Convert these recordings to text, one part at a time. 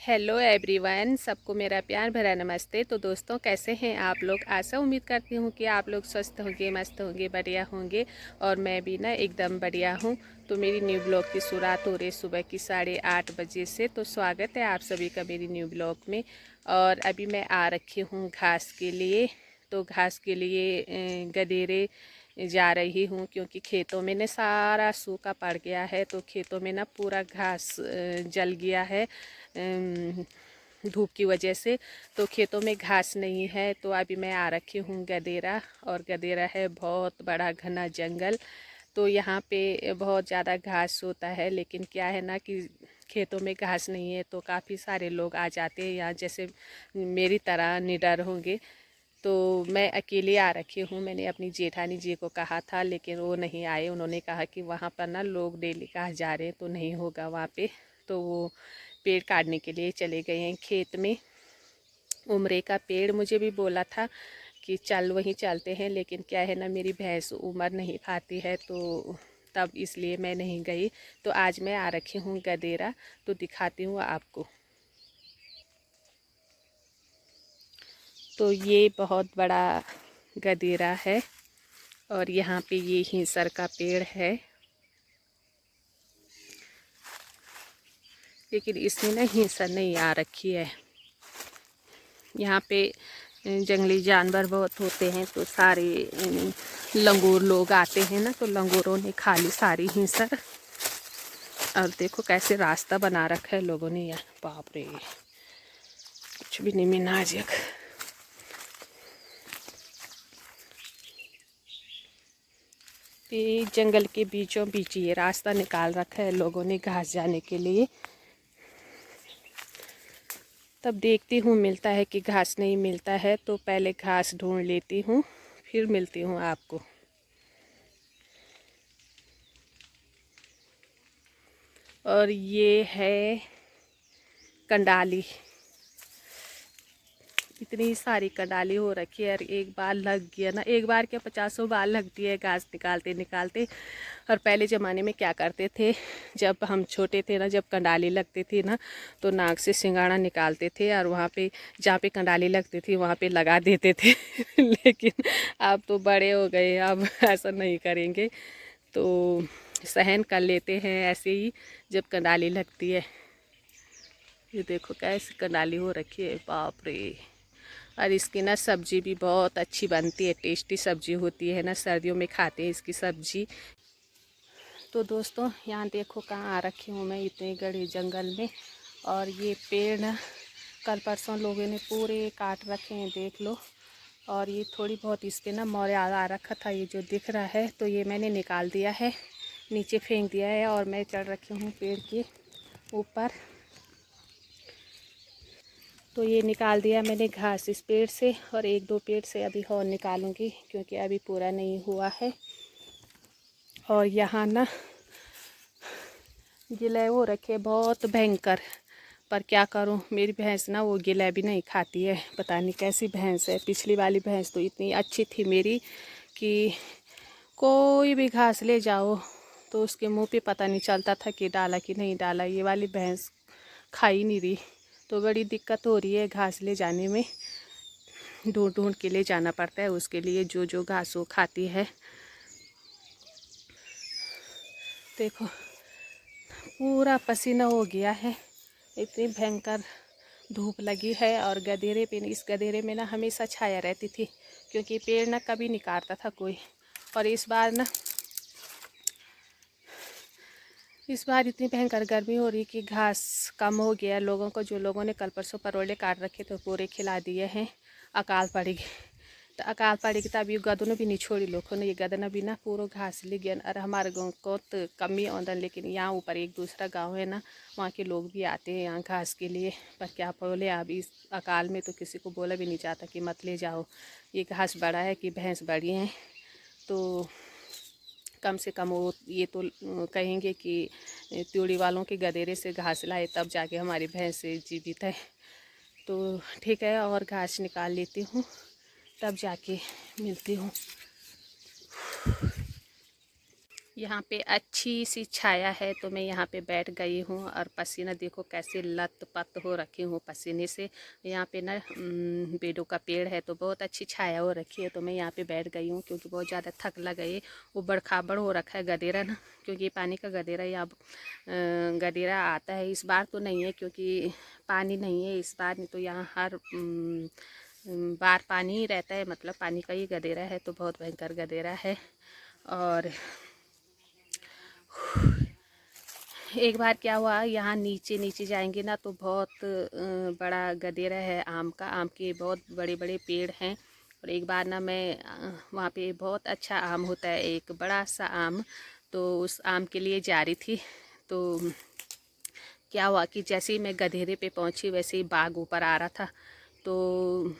Hello everyone, सबको मेरा प्यार भरा नमस्ते। तो दोस्तों, कैसे हैं आप लोग? आशा उम्मीद करती हूँ कि आप लोग स्वस्थ होंगे, मस्त होंगे, बढ़िया होंगे। और मैं भी ना एकदम बढ़िया हूँ। तो मेरी न्यू ब्लॉग की शुरुआत हो रही सुबह की 8:30 बजे से। तो स्वागत है आप सभी का मेरी न्यू ब्लॉग में। और अभी मैं आ रखी हूँ घास के लिए। तो घास के लिए गदेरे जा रही हूँ, क्योंकि खेतों में ना सारा सूखा पड़ गया है। तो खेतों में ना पूरा घास जल गया है धूप की वजह से। तो खेतों में घास नहीं है। तो अभी मैं आ रखी हूँ गदेरा। और गदेरा है बहुत बड़ा घना जंगल। तो यहाँ पे बहुत ज़्यादा घास होता है, लेकिन क्या है ना कि खेतों में घास नहीं है। तो काफ़ी सारे लोग आ जाते हैं यहाँ, जैसे मेरी तरह निडर होंगे। तो मैं अकेले आ रखी हूँ। मैंने अपनी जेठानी जी को कहा था, लेकिन वो नहीं आए। उन्होंने कहा कि वहाँ पर ना लोग डेली कहाँ जा रहे हैं, तो नहीं होगा वहाँ पे। तो वो पेड़ काटने के लिए चले गए हैं खेत में। उमरे का पेड़ मुझे भी बोला था कि चल वहीं चलते हैं, लेकिन क्या है ना, मेरी भैंस उमर नहीं खाती है। तो तब इसलिए मैं नहीं गई। तो आज मैं आ रखी हूँ गदेरा। तो दिखाती हूँ आपको। तो ये बहुत बड़ा गदेरा है। और यहाँ पे ये हिंसर का पेड़ है, लेकिन इसमें ना हिंसर नहीं आ रखी है। यहाँ पे जंगली जानवर बहुत होते हैं। तो सारे लंगूर लोग आते हैं ना, तो लंगूरों ने खा ली सारी हिंसर। और देखो कैसे रास्ता बना रखा है लोगों ने यार, बाप रे, कुछ भी नहीं मिला आज। ये जंगल के बीचों बीच ये रास्ता निकाल रखा है लोगों ने घास जाने के लिए। तब देखती हूँ मिलता है कि घास नहीं मिलता है। तो पहले घास ढूंढ लेती हूँ, फिर मिलती हूँ आपको। और ये है कंडाली। इतनी सारी कंडाली हो रखी है। और एक बार लग गया ना, एक बार क्या 50 बार लगती है घास निकालते निकालते। और पहले ज़माने में क्या करते थे, जब हम छोटे थे ना, जब कंडाली लगती थी ना, तो नाक से सिंगाड़ा निकालते थे और वहाँ पे जहाँ पे कंडाली लगती थी वहाँ पे लगा देते थे। लेकिन अब तो बड़े हो गए, अब ऐसा नहीं करेंगे। तो सहन कर लेते हैं ऐसे ही जब कंडाली लगती है। ये देखो कैसी कंडाली हो रखी है, बाप रे। और इसकी ना सब्जी भी बहुत अच्छी बनती है, टेस्टी सब्जी होती है ना, सर्दियों में खाते हैं इसकी सब्जी। तो दोस्तों, यहाँ देखो कहाँ आ रखी हूँ मैं, इतने गड़े जंगल में। और ये पेड़ ना कल परसों लोगों ने पूरे काट रखे हैं, देख लो। और ये थोड़ी बहुत इस पर ना मौर्य आ रखा था, ये जो दिख रहा है। तो ये मैंने निकाल दिया है, नीचे फेंक दिया है। और मैं चढ़ रखी हूँ पेड़ के ऊपर। तो ये निकाल दिया मैंने घास इस पेड़ से। और एक दो पेड़ से अभी और निकालूंगी, क्योंकि अभी पूरा नहीं हुआ है। और यहाँ ना गिले हो रखे बहुत भयंकर। पर क्या करूँ, मेरी भैंस ना वो गिले भी नहीं खाती है। पता नहीं कैसी भैंस है। पिछली वाली भैंस तो इतनी अच्छी थी मेरी कि कोई भी घास ले जाओ तो उसके मुंह पे पता नहीं चलता था कि डाला कि नहीं डाला। ये वाली भैंस खा ही नहीं रही। तो बड़ी दिक्कत हो रही है घास ले जाने में। ढूंढ ढूंढ के ले जाना पड़ता है उसके लिए, जो जो घास वो खाती है। देखो पूरा पसीना हो गया है, इतनी भयंकर धूप लगी है। और गधेरे पे, इस गधेरे में ना हमेशा छाया रहती थी, क्योंकि पेड़ ना कभी नहीं काटता था कोई। और इस बार इतनी भयंकर गर्मी हो रही कि घास कम हो गया लोगों को। जो लोगों ने कल परसों परोले काट रखे तो पूरे खिला दिए हैं। अकाल पड़ेगी तो अकाल पड़ेगी, तब ये गदन भी नहीं छोड़ी लोगों ने। ये गदन भी ना पूरा घास ले गया। और हमारे गाँव को तो कमी आमदन, लेकिन यहाँ ऊपर एक दूसरा गांव है ना, वहाँ के लोग भी आते हैं यहाँ घास के लिए। पर क्या बोले, अब इस अकाल में तो किसी को बोला भी नहीं जाता कि मत ले जाओ। ये घास बड़ा है कि भैंस बड़ी हैं, तो कम से कम वो ये तो कहेंगे कि त्योड़ी वालों के गदेरे से घास लाए, तब जाके हमारी भैंस जीवित है। तो ठीक है, और घास निकाल लेती हूँ, तब जाके मिलती हूँ। यहाँ पे अच्छी सी छाया है तो मैं यहाँ पे बैठ गई हूँ और पसीना देखो कैसे लत-पत हो रखी हूँ पसीने से। यहाँ पे ना बेडों का पेड़ है तो बहुत अच्छी छाया हो रखी है तो मैं यहाँ पे बैठ गई हूँ क्योंकि बहुत ज़्यादा थक लग गई। उबड़-खाबड़ हो रखा है गदेरा ना, क्योंकि पानी का गदेरा यहाँ गदेरा आता है। इस बार तो नहीं है क्योंकि पानी नहीं है इस बार, नहीं तो यहाँ हर बार पानी ही रहता है, मतलब पानी का ही गदेरा है तो बहुत भयंकर गदेरा है। और एक बार क्या हुआ, यहाँ नीचे नीचे जाएंगे ना तो बहुत बड़ा गदेरा है आम का, आम के बहुत बड़े बड़े पेड़ हैं। और एक बार ना मैं वहाँ पे बहुत अच्छा आम होता है, एक बड़ा सा आम, तो उस आम के लिए जा रही थी। तो क्या हुआ कि जैसे ही मैं गधेरे पे पहुँची वैसे ही बाघ ऊपर आ रहा था। तो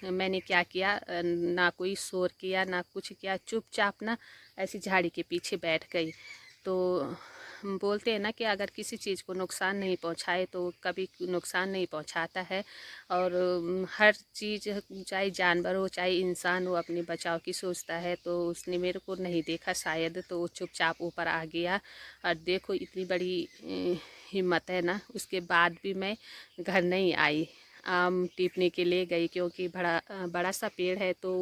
मैंने क्या किया, ना कोई शोर किया ना कुछ किया, चुपचाप ना ऐसी झाड़ी के पीछे बैठ गई। तो बोलते हैं ना कि अगर किसी चीज़ को नुकसान नहीं पहुंचाए तो कभी नुकसान नहीं पहुंचाता है। और हर चीज़ चाहे जानवर हो चाहे इंसान हो अपने बचाव की सोचता है। तो उसने मेरे को नहीं देखा शायद, तो वो चुपचाप ऊपर आ गया। और देखो इतनी बड़ी हिम्मत है ना, उसके बाद भी मैं घर नहीं आई, आम टीपने के लिए गई क्योंकि बड़ा सा पेड़ है तो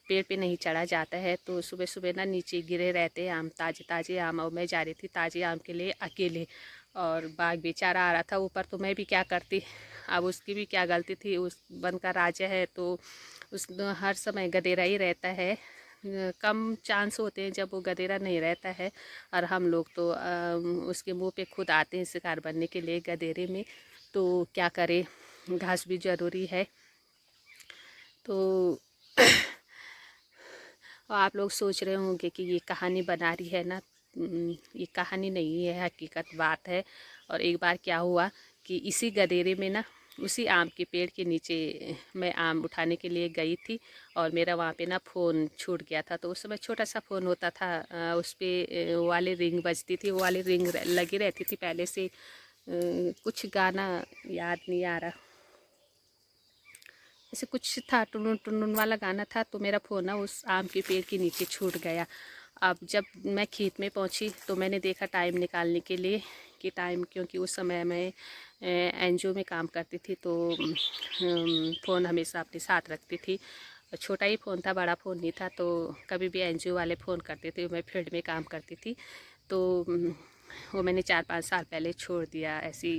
पेड़ पे नहीं चढ़ा जाता है। तो सुबह सुबह ना नीचे गिरे रहते हैं आम, ताजे ताजे आम, और मैं जा रही थी ताजे आम के लिए अकेले। और बाघ बेचारा आ रहा था ऊपर, तो मैं भी क्या करती, अब उसकी भी क्या गलती थी, उस वन का राज्य है तो उस हर समय गधेरा ही रहता है। कम चांस होते हैं जब वो गधेरा नहीं रहता है। और हम लोग तो उसके मुंह पे खुद आते हैं शिकार बनने के लिए गधेरे में, तो क्या करें, घास भी ज़रूरी है। तो आप लोग सोच रहे होंगे कि ये कहानी बना रही है ना, ये कहानी नहीं है, हकीकत बात है। और एक बार क्या हुआ कि इसी गदेरे में ना, उसी आम के पेड़ के नीचे मैं आम उठाने के लिए गई थी और मेरा वहाँ पे ना फ़ोन छूट गया था। तो उस समय छोटा सा फ़ोन होता था, उस पर वो वाली रिंग बजती थी, वो वाली रिंग लगी रहती थी पहले से। कुछ गाना याद नहीं आ रहा, ऐसे कुछ था, टुनुन टुनुन वाला गाना था। तो मेरा फ़ोन ना उस आम के पेड़ के नीचे छूट गया। अब जब मैं खेत में पहुंची तो मैंने देखा टाइम निकालने के लिए कि टाइम, क्योंकि उस समय मैं एनजीओ में काम करती थी तो फ़ोन हमेशा अपने साथ रखती थी। छोटा ही फ़ोन था, बड़ा फ़ोन नहीं था। तो कभी भी एनजीओ वाले फ़ोन करते थे, मैं फील्ड में काम करती थी तो वो मैंने 4-5 साल पहले छोड़ दिया। ऐसी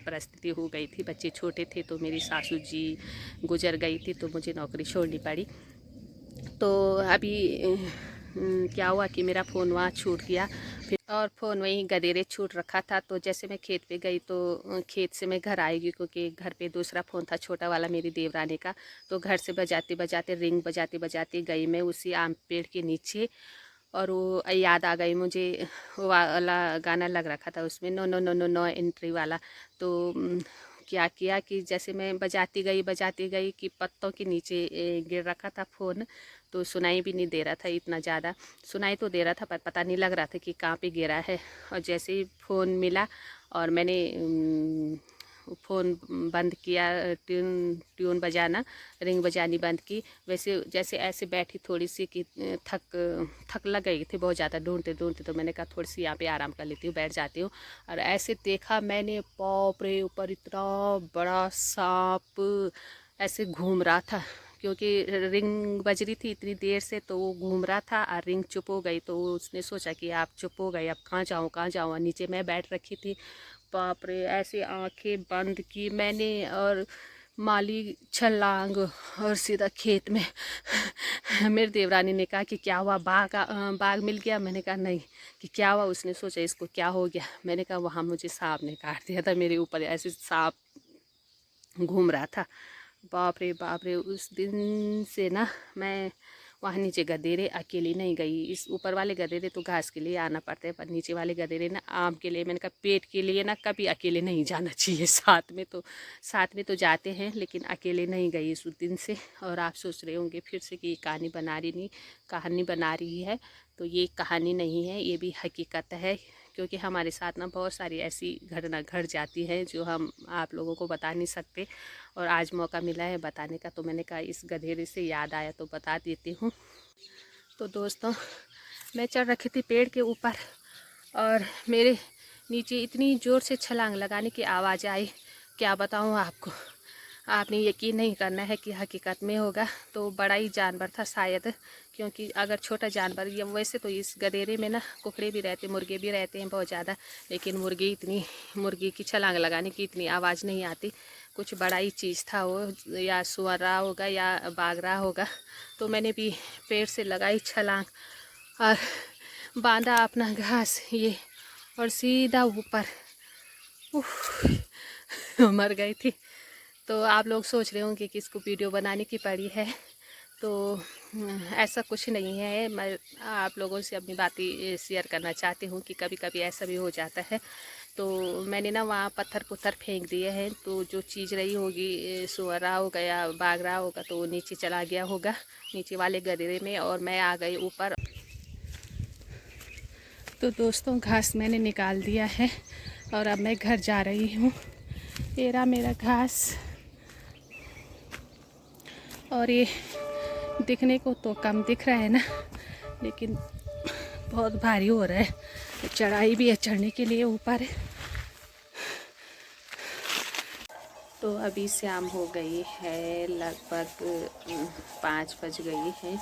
परिस्थिति हो गई थी, बच्चे छोटे थे तो मेरी सासू जी गुजर गई थी तो मुझे नौकरी छोड़नी पड़ी। तो अभी क्या हुआ कि मेरा फ़ोन वहाँ छूट गया, फिर और फ़ोन वहीं गदेरे छूट रखा था। तो जैसे मैं खेत पे गई तो खेत से मैं घर आएगी क्योंकि घर पे दूसरा फ़ोन था छोटा वाला मेरी देवरानी का। तो घर से बजाते बजाते रिंग बजाते बजाते गई मैं उसी आम पेड़ के नीचे। और वो याद आ गई मुझे, वो वाला गाना लग रखा था उसमें, no no no no no entry वाला। तो क्या किया कि जैसे मैं बजाती गई कि पत्तों के नीचे गिर रखा था फ़ोन। तो सुनाई भी नहीं दे रहा था इतना ज़्यादा, सुनाई तो दे रहा था पर पता नहीं लग रहा था कि कहाँ पे गिरा है। और जैसे ही फ़ोन मिला और मैंने फ़ोन बंद किया, ट्यून बजाना, रिंग बजानी बंद की, वैसे जैसे ऐसे बैठी थोड़ी सी कि थक लग गई थी बहुत ज़्यादा ढूंढते ढूंढते। तो मैंने कहा थोड़ी सी यहाँ पे आराम कर लेती हूँ, बैठ जाती हूँ। और ऐसे देखा मैंने, बाप रे, ऊपर इतना बड़ा सांप ऐसे घूम रहा था, क्योंकि रिंग बज रही थी इतनी देर से तो वो घूम रहा था और रिंग चुप हो गई। तो उसने सोचा कि आप चुप हो गए, अब कहाँ जाऊँ कहाँ जाऊँ। नीचे मैं बैठ रखी थी, बाप रे, ऐसे आंखें बंद की मैंने और माली छलांग और सीधा खेत में। मेरी देवरानी ने कहा कि क्या हुआ, बाघ मिल गया। मैंने कहा नहीं। कि क्या हुआ, उसने सोचा इसको क्या हो गया। मैंने कहा वहाँ मुझे सांप ने काट दिया था, मेरे ऊपर ऐसे सांप घूम रहा था। बाप रे बाप रे, उस दिन से ना मैं वहाँ नीचे गदेरे अकेली नहीं गई। इस ऊपर वाले गदेरे तो घास के लिए आना पड़ता है, पर नीचे वाले गदेरे ना आम के लिए, मैंने कहा पेट के लिए ना कभी अकेले नहीं जाना चाहिए। साथ में तो जाते हैं लेकिन अकेले नहीं गई इस दिन से। और आप सोच रहे होंगे फिर से कि ये कहानी बना रही है, तो ये कहानी नहीं है, ये भी हकीकत है। क्योंकि हमारे साथ ना बहुत सारी ऐसी घटना घट जाती है जो हम आप लोगों को बता नहीं सकते। और आज मौका मिला है बताने का तो मैंने कहा इस गधेरे से याद आया तो बता देती हूँ। तो दोस्तों, मैं चढ़ रखी थी पेड़ के ऊपर और मेरे नीचे इतनी ज़ोर से छलांग लगाने की आवाज़ आई, क्या बताऊँ आपको। आपने यकीन नहीं करना है कि हकीकत में होगा तो बड़ा ही जानवर था शायद, क्योंकि अगर छोटा जानवर, या वैसे तो इस गदेरे में ना कुकड़े भी रहते, मुर्गे भी रहते हैं बहुत ज़्यादा, लेकिन मुर्गी की छलांग लगाने की इतनी आवाज़ नहीं आती। कुछ बड़ा ही चीज़ था वो, या सुअर रहा होगा या बाघ रहा होगा। तो मैंने भी पेड़ से लगाई छलांग और बांधा अपना घास ये, और सीधा ऊपर मर गई थी। तो आप लोग सोच रहे होंगे कि इसको वीडियो बनाने की पड़ी है, तो ऐसा कुछ नहीं है। मैं आप लोगों से अपनी बातें शेयर करना चाहती हूँ कि कभी कभी ऐसा भी हो जाता है। तो मैंने ना वहाँ पत्थर फेंक दिए हैं, तो जो चीज़ रही होगी, सुअर रहा होगा या बाघ रहा होगा, तो वो नीचे चला गया होगा, नीचे वाले गदेरे में, और मैं आ गई ऊपर। तो दोस्तों घास मैंने निकाल दिया है और अब मैं घर जा रही हूँ। ये रहा मेरा घास, और ये दिखने को तो कम दिख रहा है ना, लेकिन बहुत भारी हो रहा है। चढ़ाई भी है चढ़ने के लिए ऊपर है। तो अभी शाम हो गई है, लगभग 5 बज गई है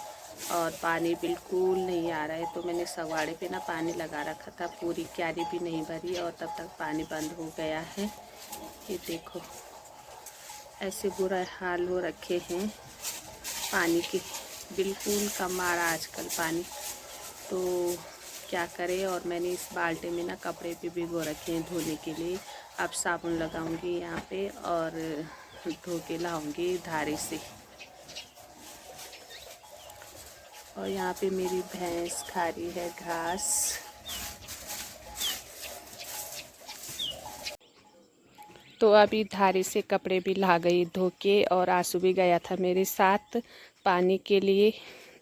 और पानी बिल्कुल नहीं आ रहा है। तो मैंने सवाड़े पे ना पानी लगा रखा था, पूरी क्यारी भी नहीं भरी और तब तक पानी बंद हो गया है। ये देखो ऐसे बुरा हाल हो रखे हैं पानी के, बिल्कुल कम आ रहा आजकल पानी। तो क्या करें, और मैंने इस बाल्टी में ना कपड़े भी भिगो रखे हैं धोने के लिए। अब साबुन लगाऊंगी यहाँ पे और धो के लाऊंगी धारे से। और यहाँ पे मेरी भैंस खा रही है घास। तो अभी धारे से कपड़े भी ला गई धो के, और आंसू भी गया था मेरे साथ पानी के लिए।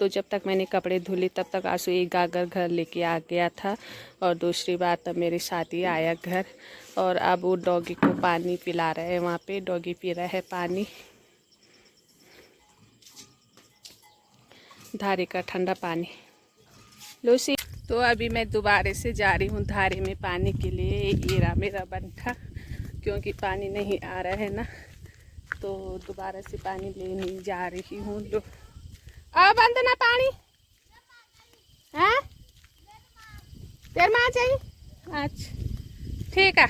तो जब तक मैंने कपड़े धुले तब तक आंसू एक गागर घर लेके आ गया था, और दूसरी बार तब मेरे साथ ही आया घर। और अब वो डॉगी को पानी पिला रहे हैं, वहाँ पे डॉगी पी रहा है पानी, धारे का ठंडा पानी। लूसी, तो अभी मैं दोबारा से जा रही हूँ धारे में पानी के लिए। ये रहा मेरा बंठा, क्योंकि पानी नहीं आ रहा है ना, तो दोबारा से पानी लेने जा रही हूँ। लो अब बंद ना पानी है, तेरे में आ चाहिए। अच्छा ठीक है।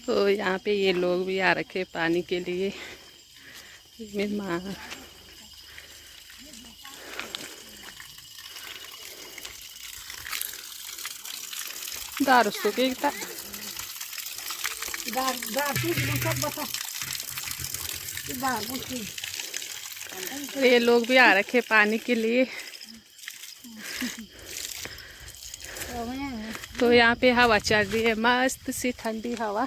तो यहाँ पे ये लोग भी आ रखे पानी के लिए। मेरी माँ दारू सुखी था, ये लोग भी आ रखे पानी के लिए। तो यहाँ पे हवा चल रही है, मस्त सी ठंडी हवा।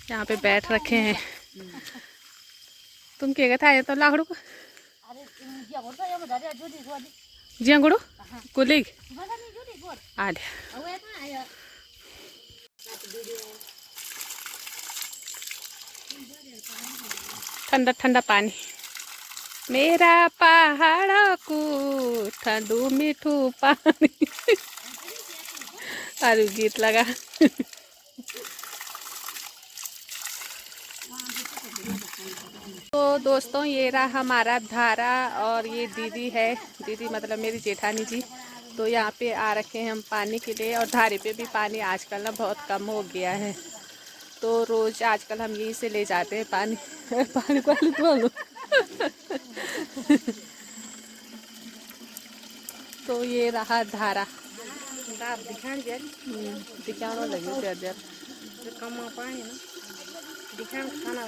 यहाँ पे बैठ रखे हैं। तुम क्या कहता है तो लाखड़ू को जियांगड़ू कुली आ ठंडा ठंडा पानी, मेरा पहाड़ को ठंडू मीठू पानी। अरे गीत लगा। तो दोस्तों ये रहा हमारा धारा, और ये दीदी है, दीदी मतलब मेरी जेठानी जी। तो यहाँ पे आ रखे हैं हम पानी के लिए, और धारे पे भी पानी आजकल ना बहुत कम हो गया है, तो रोज़ आजकल हम यहीं से ले जाते हैं पानी। पानी वाले बोलो। तो ये रहा धारा, दिखाने लगी देर कम पानी ना दिखाने खाना